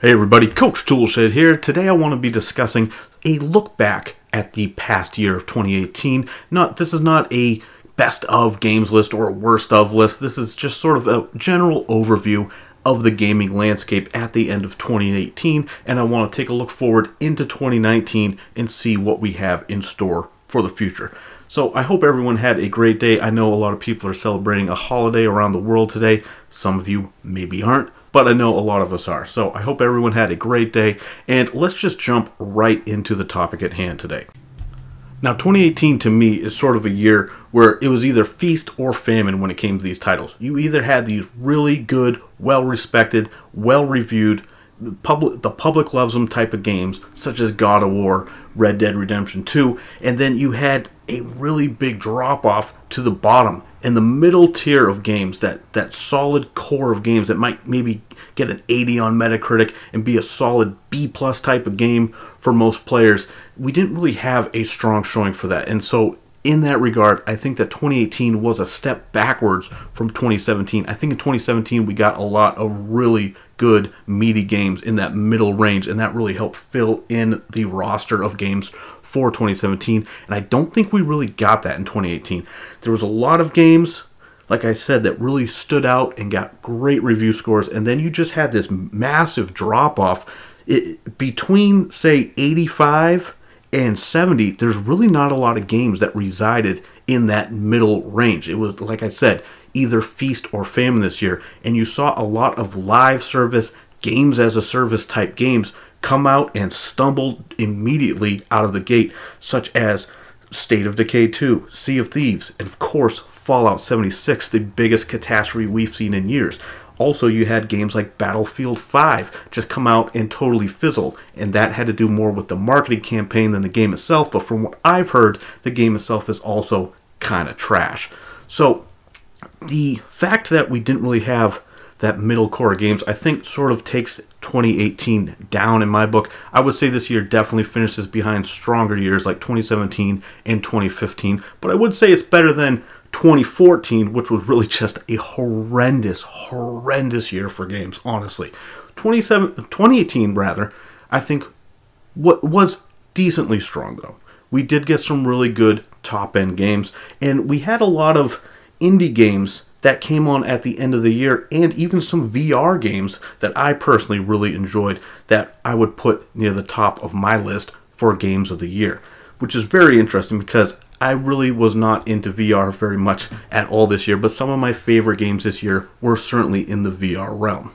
Hey everybody, Coach Toolshed here. Today I want to be discussing a look back at the past year of 2018. This is not a best of games list or a worst of list. This is just sort of a general overview of the gaming landscape at the end of 2018, and I want to take a look forward into 2019 and see what we have in store for the future. So I hope everyone had a great day. I know a lot of people are celebrating a holiday around the world today. Some of you maybe aren't, but I know a lot of us are. So I hope everyone had a great day, and let's just jump right into the topic at hand today. Now, 2018 to me is sort of a year where it was either feast or famine when it came to these titles. You either had these really good, well-respected, well-reviewed, the public loves them type of games, such as God of War, Red Dead Redemption 2, and then you had a really big drop-off to the bottom and the middle tier of games, that solid core of games that might maybe get an 80 on Metacritic and be a solid B+ type of game for most players. We didn't really have a strong showing for that, and so in that regard, I think that 2018 was a step backwards from 2017. I think in 2017 we got a lot of really good, meaty games in that middle range, and that really helped fill in the roster of games for 2017, and I don't think we really got that in 2018. There was a lot of games, like I said, that really stood out and got great review scores, and then you just had this massive drop-off. Between, say, 85 and 70, there's really not a lot of games that resided in that middle range. It was, like I said, either feast or famine this year, and you saw a lot of live service, games as a service type games come out and stumbled immediately out of the gate, such as State of Decay 2, Sea of Thieves, and of course Fallout 76, the biggest catastrophe we've seen in years. Also, you had games like Battlefield 5 just come out and totally fizzle, and that had to do more with the marketing campaign than the game itself, but from what I've heard, the game itself is also kind of trash. So, the fact that we didn't really have that middle core of games, I think sort of takes 2018 down in my book. I would say this year definitely finishes behind stronger years like 2017 and 2015, but I would say it's better than 2014, which was really just a horrendous year for games, honestly. 2018, rather, I think what was decently strong, though. We did get some really good top-end games, and we had a lot of indie games that came on at the end of the year, and even some VR games that I personally really enjoyed that I would put near the top of my list for games of the year, which is very interesting because I really was not into VR very much at all this year, but some of my favorite games this year were certainly in the VR realm.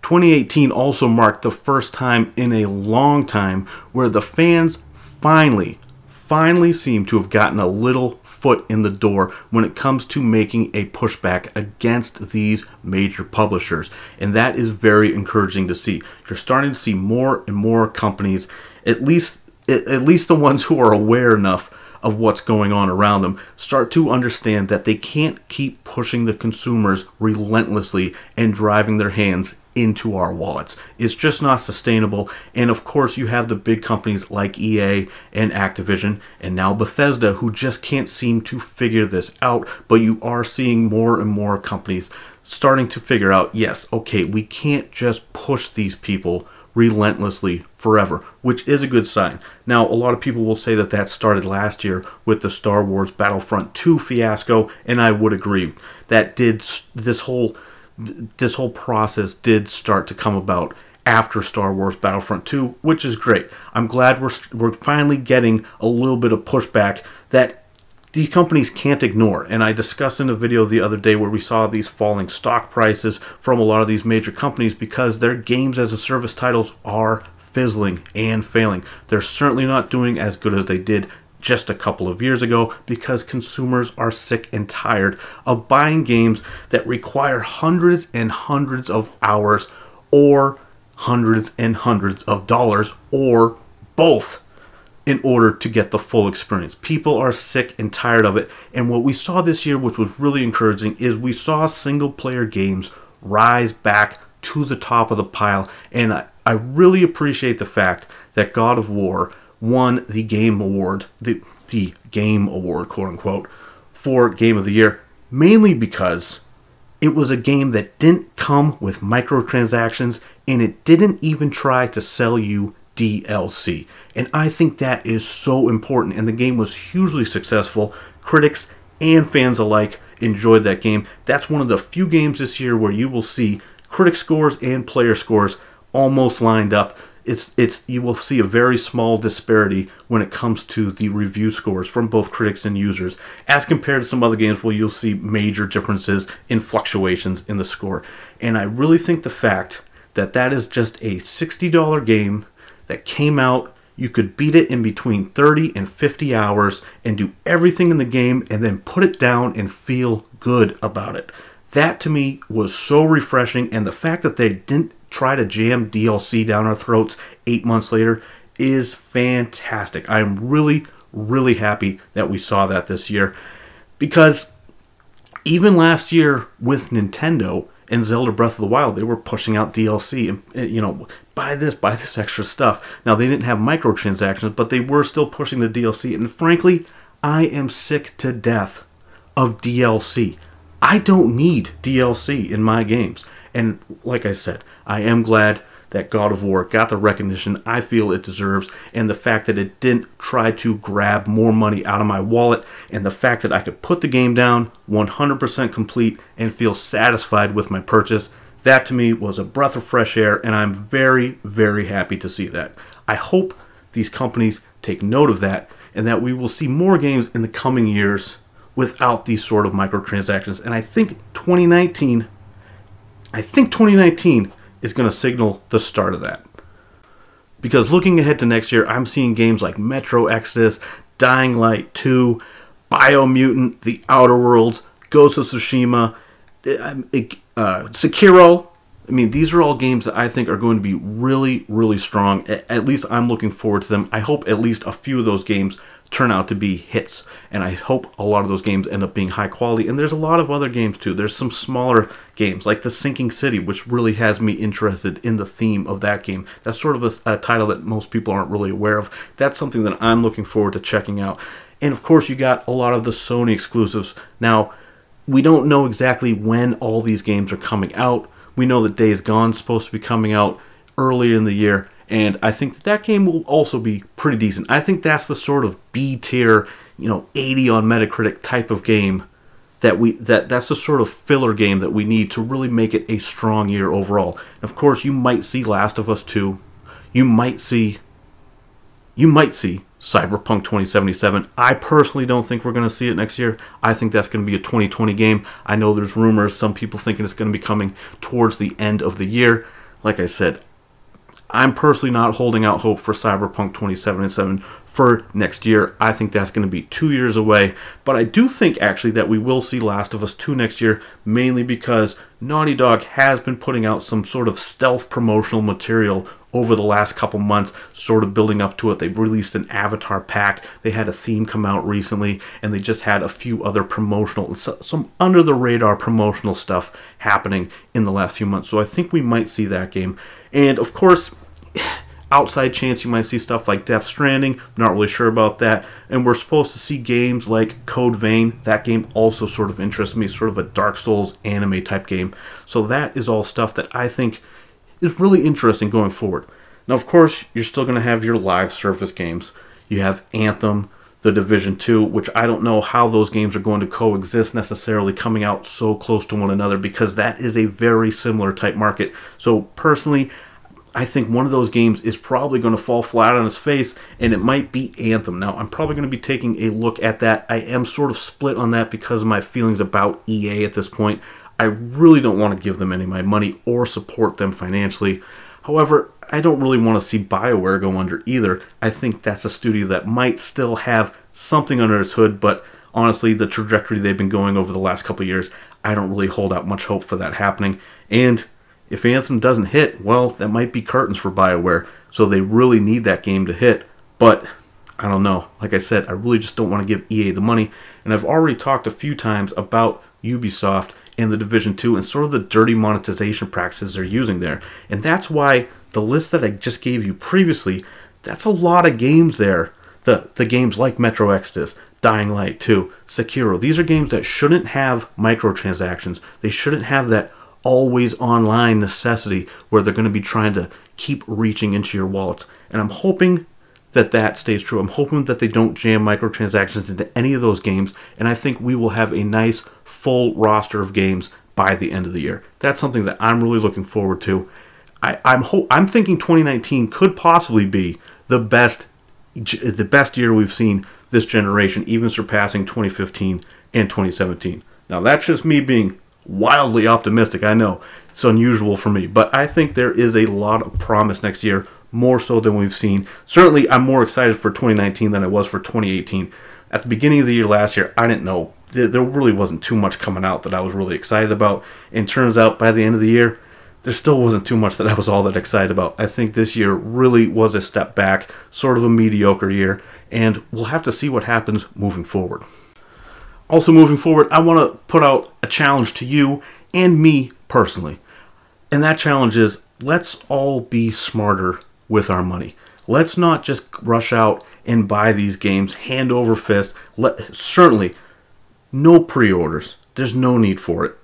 2018 also marked the first time in a long time where the fans finally seem to have gotten a little foot in the door when it comes to making a pushback against these major publishers, and that is very encouraging to see. You're starting to see more and more companies, at least the ones who are aware enough of what's going on around them, start to understand that they can't keep pushing the consumers relentlessly and driving their hands into our wallets. It's just not sustainable. And of course you have the big companies like EA and Activision and now Bethesda who just can't seem to figure this out, but you are seeing more and more companies starting to figure out, yes, okay, we can't just push these people relentlessly forever, which is a good sign. Now, a lot of people will say that started last year with the Star Wars Battlefront 2 fiasco, and I would agree. That this whole process did start to come about after Star Wars Battlefront 2, which is great. I'm glad we're finally getting a little bit of pushback that these companies can't ignore. And I discussed in a video the other day where we saw these falling stock prices from a lot of these major companies because their games as a service titles are fizzling and failing. They're certainly not doing as good as they did just a couple of years ago because consumers are sick and tired of buying games that require hundreds and hundreds of hours or hundreds and hundreds of dollars or both in order to get the full experience. People are sick and tired of it, and what we saw this year, which was really encouraging, is we saw single player games rise back to the top of the pile, and I really appreciate the fact that God of War won the Game Award, the Game Award, quote unquote, for Game of the Year, mainly because it was a game that didn't come with microtransactions. and it didn't even try to sell you DLC. And I think that is so important, and the game was hugely successful. Critics and fans alike enjoyed that game. That's one of the few games this year where you will see critic scores and player scores almost lined up. You will see a very small disparity when it comes to the review scores from both critics and users, as compared to some other games where you'll see major differences in fluctuations in the score. And I really think the fact that that is just a $60 game that came out, you could beat it in between 30 and 50 hours and do everything in the game and then put it down and feel good about it. That to me was so refreshing, and the fact that they didn't try to jam DLC down our throats 8 months later is fantastic. I am really, really happy that we saw that this year, because even last year with Nintendo and Zelda Breath of the Wild, they were pushing out DLC and, you know, buy this extra stuff. Now, they didn't have microtransactions, but they were still pushing the DLC, and frankly, I am sick to death of DLC. I don't need DLC in my games. And like I said, I am glad that God of War got the recognition I feel it deserves, and the fact that it didn't try to grab more money out of my wallet, and the fact that I could put the game down 100% complete and feel satisfied with my purchase. That to me was a breath of fresh air, and I'm very, very happy to see that. I hope these companies take note of that, and that we will see more games in the coming years without these sort of microtransactions. And I think 2019 is going to signal the start of that. Because looking ahead to next year, I'm seeing games like Metro Exodus, Dying Light 2, Biomutant, The Outer Worlds, Ghost of Tsushima, Sekiro. I mean, these are all games that I think are going to be really, really strong. At least I'm looking forward to them. I hope at least a few of those games turn out to be hits, and I hope a lot of those games end up being high quality. And there's a lot of other games too. There's some smaller games like The Sinking City, which really has me interested in the theme of that game. That's sort of a title that most people aren't really aware of. That's something that I'm looking forward to checking out. And of course, you got a lot of the Sony exclusives. Now, we don't know exactly when all these games are coming out. We know that Days Gone's supposed to be coming out earlier in the year, and I think that game will also be pretty decent. I think that's the sort of B tier, 80 on Metacritic type of game that's the sort of filler game that we need to really make it a strong year overall. And of course, you might see Last of Us 2. You might see Cyberpunk 2077. I personally don't think we're going to see it next year. I think that's going to be a 2020 game. I know there's rumors, some people thinking it's going to be coming towards the end of the year. Like I said, I'm personally not holding out hope for Cyberpunk 2077 for next year. I think that's going to be 2 years away. But I do think actually that we will see Last of Us 2 next year, mainly because Naughty Dog has been putting out some sort of stealth promotional material over the last couple months, sort of building up to it. They released an Avatar pack. They had a theme come out recently, and they just had a few other promotional, some under-the-radar promotional stuff happening in the last few months. So I think we might see that game. And of course, outside chance you might see stuff like Death Stranding. Not really sure about that. And we're supposed to see games like Code Vein. That game also sort of interests me, sort of a Dark Souls anime type game. So that is all stuff that I think is really interesting going forward. Now, of course, you're still going to have your live service games. You have Anthem, The Division 2, which I don't know how those games are going to coexist necessarily coming out so close to one another, because that is a very similar type market. So personally, I think one of those games is probably going to fall flat on its face, and it might be Anthem. Now, I'm probably going to be taking a look at that. I am sort of split on that because of my feelings about EA at this point. I really don't want to give them any of my money or support them financially. However, I don't really want to see BioWare go under either. I think that's a studio that might still have something under its hood, but honestly, the trajectory they've been going over the last couple of years, I don't really hold out much hope for that happening. And if Anthem doesn't hit, well, that might be curtains for BioWare. So they really need that game to hit. But I don't know. Like I said, I really just don't want to give EA the money. And I've already talked a few times about Ubisoft and The Division 2 and sort of the dirty monetization practices they're using there. And that's why the list that I just gave you previously, that's a lot of games there. The games like Metro Exodus, Dying Light 2, Sekiro. These are games that shouldn't have microtransactions. They shouldn't have that always online necessity where they're going to be trying to keep reaching into your wallets. And I'm hoping that that stays true. I'm hoping that they don't jam microtransactions into any of those games, and I think we will have a nice full roster of games by the end of the year. That's something that I'm really looking forward to. I'm thinking 2019 could possibly be the best year we've seen this generation, even surpassing 2015 and 2017. Now that's just me being wildly optimistic. I know it's unusual for me, but I think there is a lot of promise next year, more so than we've seen. Certainly, I'm more excited for 2019 than I was for 2018. At the beginning of the year last year, I didn't know. There really wasn't too much coming out that I was really excited about. And turns out by the end of the year, there still wasn't too much that I was all that excited about. I think this year really was a step back, sort of a mediocre year, and we'll have to see what happens moving forward. Also moving forward, I want to put out a challenge to you and me personally. And that challenge is, let's all be smarter with our money. Let's not just rush out and buy these games hand over fist. Certainly, no pre-orders. There's no need for it.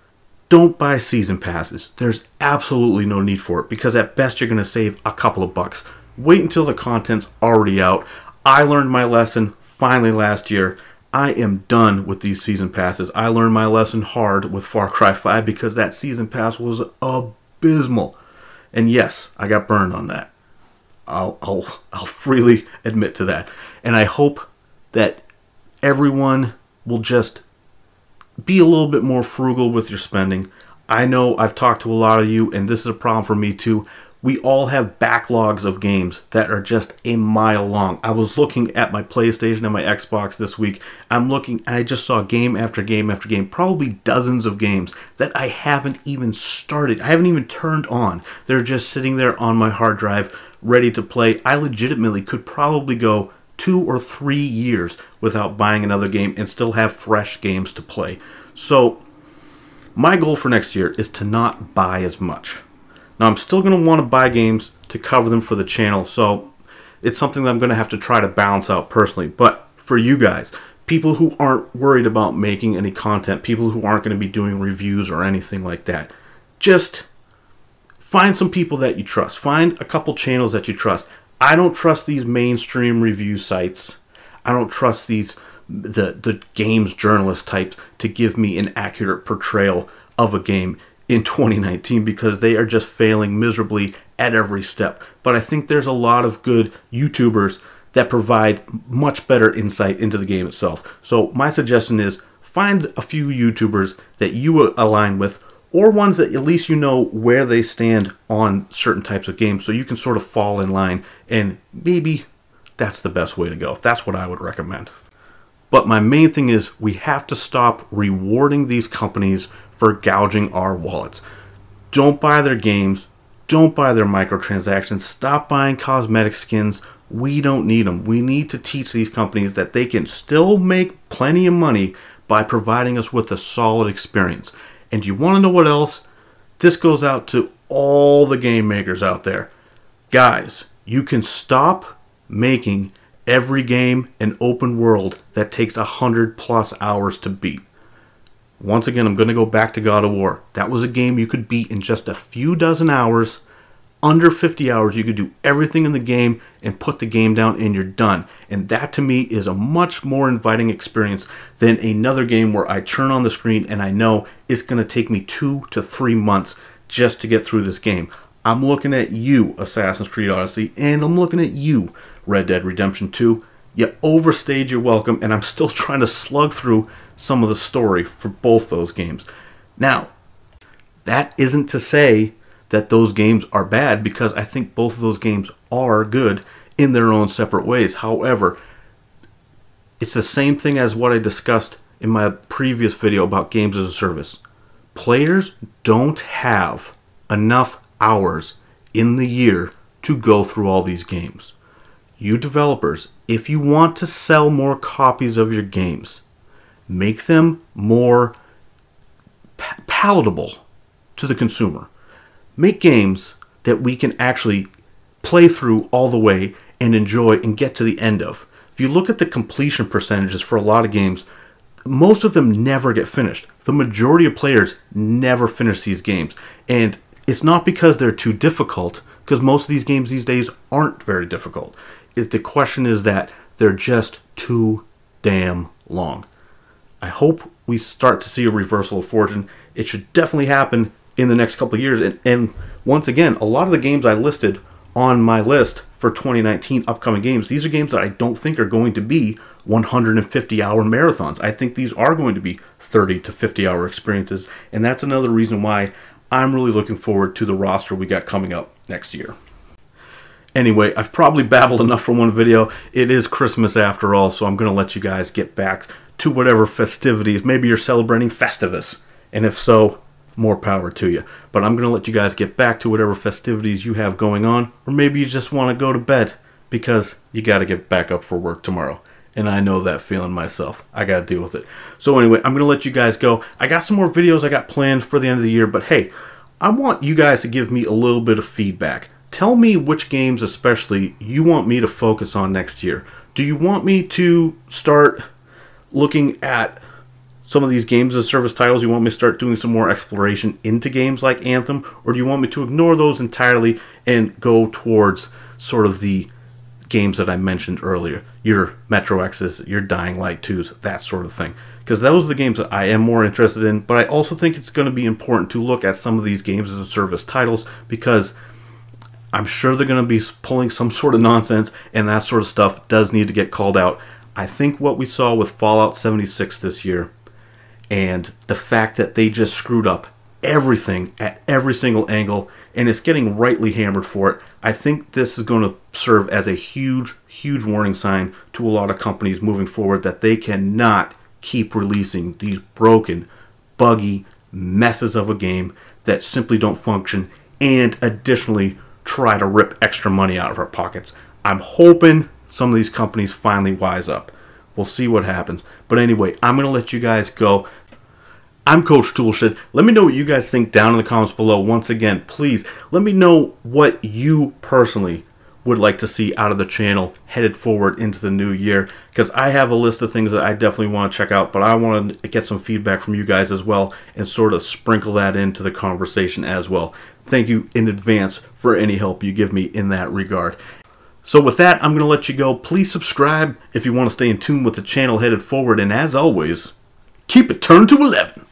Don't buy season passes. There's absolutely no need for it, because at best you're going to save a couple of bucks. Wait until the content's already out. I learned my lesson finally last year. I am done with these season passes. I learned my lesson hard with Far Cry 5 because that season pass was abysmal. And yes, I got burned on that. I'll freely admit to that. And I hope that everyone will just be a little bit more frugal with your spending. I know I've talked to a lot of you, and this is a problem for me too. We all have backlogs of games that are just a mile long. I was looking at my PlayStation and my Xbox this week. I'm looking, and I just saw game after game after game, probably dozens of games that I haven't even started. I haven't even turned on. They're just sitting there on my hard drive, ready to play. I legitimately could probably go 2 or 3 years without buying another game and still have fresh games to play. So my goal for next year is to not buy as much. Now I'm still going to want to buy games to cover them for the channel, so it's something that I'm going to have to try to balance out personally. But for you guys, people who aren't worried about making any content, people who aren't going to be doing reviews or anything like that, just find some people that you trust. Find a couple channels that you trust. I don't trust these mainstream review sites. I don't trust the games journalist types to give me an accurate portrayal of a game in 2019, because they are just failing miserably at every step. But I think there's a lot of good YouTubers that provide much better insight into the game itself. So my suggestion is find a few YouTubers that you align with, or ones that at least you know where they stand on certain types of games, so you can sort of fall in line, and maybe that's the best way to go. That's what I would recommend. But my main thing is we have to stop rewarding these companies for gouging our wallets. Don't buy their games. Don't buy their microtransactions. Stop buying cosmetic skins. We don't need them. We need to teach these companies that they can still make plenty of money by providing us with a solid experience. And you want to know what else? This goes out to all the game makers out there. Guys, you can stop making every game an open world that takes 100+ hours to beat. Once again, I'm going to go back to God of War. That was a game you could beat in just a few dozen hours. Under 50 hours, you could do everything in the game and put the game down and you're done. And that to me is a much more inviting experience than another game where I turn on the screen and I know it's going to take me 2 to 3 months just to get through this game. I'm looking at you, Assassin's Creed Odyssey, and I'm looking at you, Red Dead Redemption 2. You overstayed your welcome, and I'm still trying to slug through some of the story for both those games. Now, that isn't to say that those games are bad, because I think both of those games are good in their own separate ways. However, it's the same thing as what I discussed in my previous video about games as a service. Players don't have enough hours in the year to go through all these games. You developers, if you want to sell more copies of your games, make them more palatable to the consumer. Make games that we can actually play through all the way and enjoy and get to the end of. If you look at the completion percentages for a lot of games, most of them never get finished. The majority of players never finish these games. And it's not because they're too difficult, because most of these games these days aren't very difficult. The question is that they're just too damn long. I hope we start to see a reversal of fortune. It should definitely happen in the next couple of years. And once again, a lot of the games I listed on my list for 2019 upcoming games, these are games that I don't think are going to be 150-hour marathons. I think these are going to be 30 to 50-hour experiences, and that's another reason why I'm really looking forward to the roster we got coming up next year. Anyway, I've probably babbled enough for one video. It is Christmas after all, so I'm going to let you guys get back to whatever festivities. Maybe you're celebrating Festivus, and if so, more power to you. But I'm going to let you guys get back to whatever festivities you have going on, or maybe you just want to go to bed because you got to get back up for work tomorrow. And I know that feeling myself. I got to deal with it. So anyway, I'm going to let you guys go. I got some more videos I got planned for the end of the year, but hey, I want you guys to give me a little bit of feedback. Tell me which games especially you want me to focus on next year. Do you want me to start looking at some of these games as service titles? You want me to start doing some more exploration into games like Anthem? Or do you want me to ignore those entirely and go towards sort of the games that I mentioned earlier? Your Metro X's, your Dying Light 2s, that sort of thing. Because those are the games that I am more interested in, but I also think it's going to be important to look at some of these games as service titles, because I'm sure they're going to be pulling some sort of nonsense, and that sort of stuff does need to get called out. I think what we saw with Fallout 76 this year, and the fact that they just screwed up everything at every single angle, and it's getting rightly hammered for it, I think this is going to serve as a huge, huge warning sign to a lot of companies moving forward that they cannot keep releasing these broken, buggy messes of a game that simply don't function, and additionally try to rip extra money out of our pockets. I'm hoping some of these companies finally wise up. We'll see what happens. But anyway, I'm going to let you guys go. I'm Coach Toolshed. Let me know what you guys think down in the comments below. Once again, please let me know what you personally would like to see out of the channel headed forward into the new year, because I have a list of things that I definitely want to check out, but I want to get some feedback from you guys as well and sort of sprinkle that into the conversation as well. Thank you in advance for any help you give me in that regard. So with that, I'm going to let you go. Please subscribe if you want to stay in tune with the channel headed forward, and as always, keep it turned to 11.